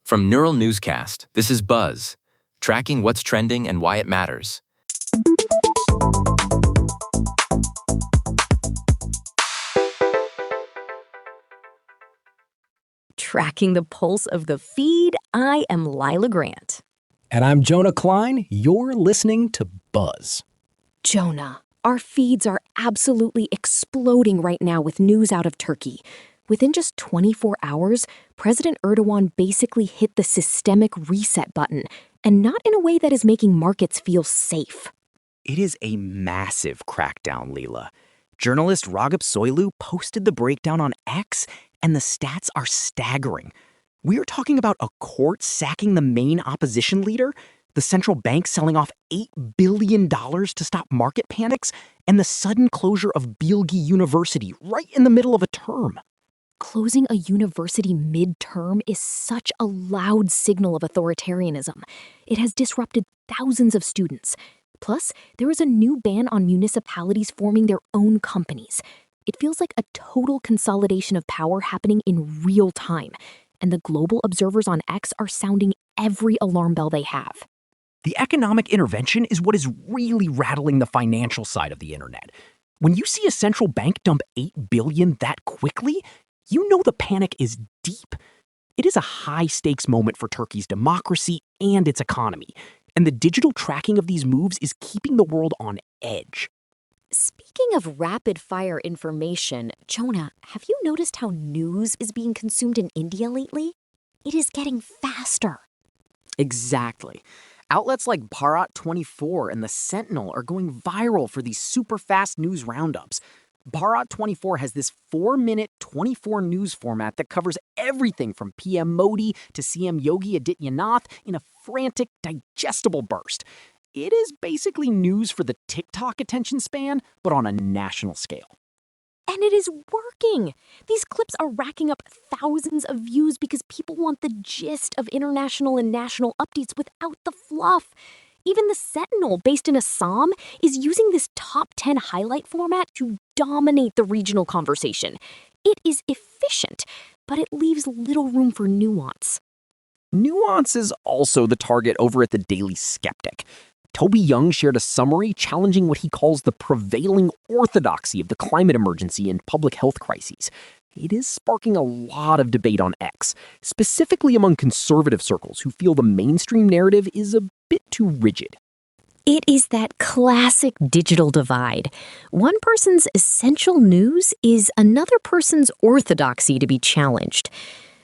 From Neural Newscast, this is Buzz, tracking what's trending and why it matters. Tracking the pulse of the feed, I am Lila Grant. And I'm Jonah Klein. You're listening to Buzz. Jonah, our feeds are absolutely exploding right now with news out of Turkey. Within just 24 hours, President Erdogan basically hit the systemic reset button, and not in a way that is making markets feel safe. It is a massive crackdown, Leela. Journalist Ragıp Soylu posted the breakdown on X, and the stats are staggering. We are talking about a court sacking the main opposition leader, the central bank selling off $8 billion to stop market panics, and the sudden closure of Bilgi University right in the middle of a term. Closing a university mid-term is such a loud signal of authoritarianism. It has disrupted thousands of students. Plus, there is a new ban on municipalities forming their own companies. It feels like a total consolidation of power happening in real time, and the global observers on X are sounding every alarm bell they have. The economic intervention is what is really rattling the financial side of the internet. When you see a central bank dump $8 billion that quickly, you know the panic is deep. It is a high-stakes moment for Turkey's democracy and its economy, and the digital tracking of these moves is keeping the world on edge. Speaking of rapid-fire information, Jonah, have you noticed how news is being consumed in India lately? It is getting faster. Exactly. Outlets like Bharat 24 and the Sentinel are going viral for these super-fast news roundups. Bharat 24 has this 4-minute, 24 news format that covers everything from PM Modi to CM Yogi Adityanath in a frantic, digestible burst. It is basically news for the TikTok attention span, but on a national scale. And it is working! These clips are racking up thousands of views because people want the gist of international and national updates without the fluff. Even the Sentinel, based in Assam, is using this top 10 highlight format to dominate the regional conversation. It is efficient, but it leaves little room for nuance. Nuance is also the target over at the Daily Sceptic. Toby Young shared a summary challenging what he calls the prevailing orthodoxy of the climate emergency and public health crises. It is sparking a lot of debate on X, specifically among conservative circles who feel the mainstream narrative is a bit too rigid. It is that classic digital divide. One person's essential news is another person's orthodoxy to be challenged.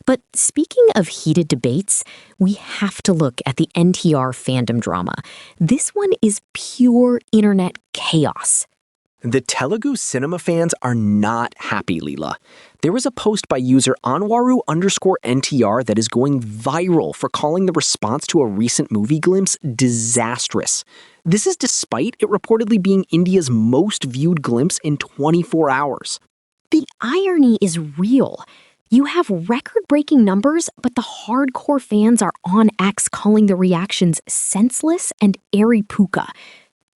But speaking of heated debates, we have to look at the NTR fandom drama. This one is pure internet chaos. The Telugu cinema fans are not happy, Leela. There was a post by user Anwaru_NTR that is going viral for calling the response to a recent movie glimpse disastrous. This is despite it reportedly being India's most viewed glimpse in 24 hours. The irony is real. You have record-breaking numbers, but the hardcore fans are on X calling the reactions senseless and airy puka.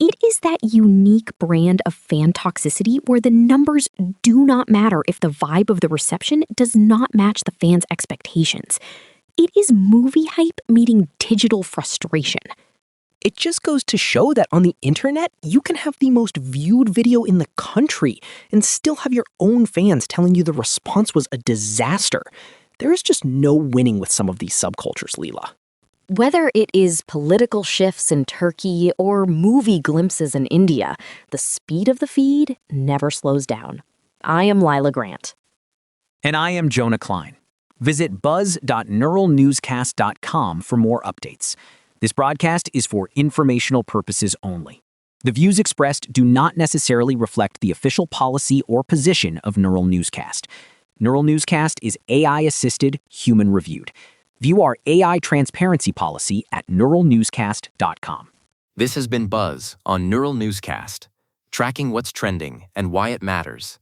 It is that unique brand of fan toxicity where the numbers do not matter if the vibe of the reception does not match the fans' expectations. It is movie hype meeting digital frustration. It just goes to show that on the internet, you can have the most viewed video in the country and still have your own fans telling you the response was a disaster. There is just no winning with some of these subcultures, Leela. Whether it is political shifts in Turkey or movie glimpses in India, the speed of the feed never slows down. I am Lila Grant. And I am Jonah Klein. Visit buzz.neuralnewscast.com for more updates. This broadcast is for informational purposes only. The views expressed do not necessarily reflect the official policy or position of Neural Newscast. Neural Newscast is AI-assisted, human-reviewed. View our AI transparency policy at neuralnewscast.com. This has been Buzz on Neural Newscast, tracking what's trending and why it matters.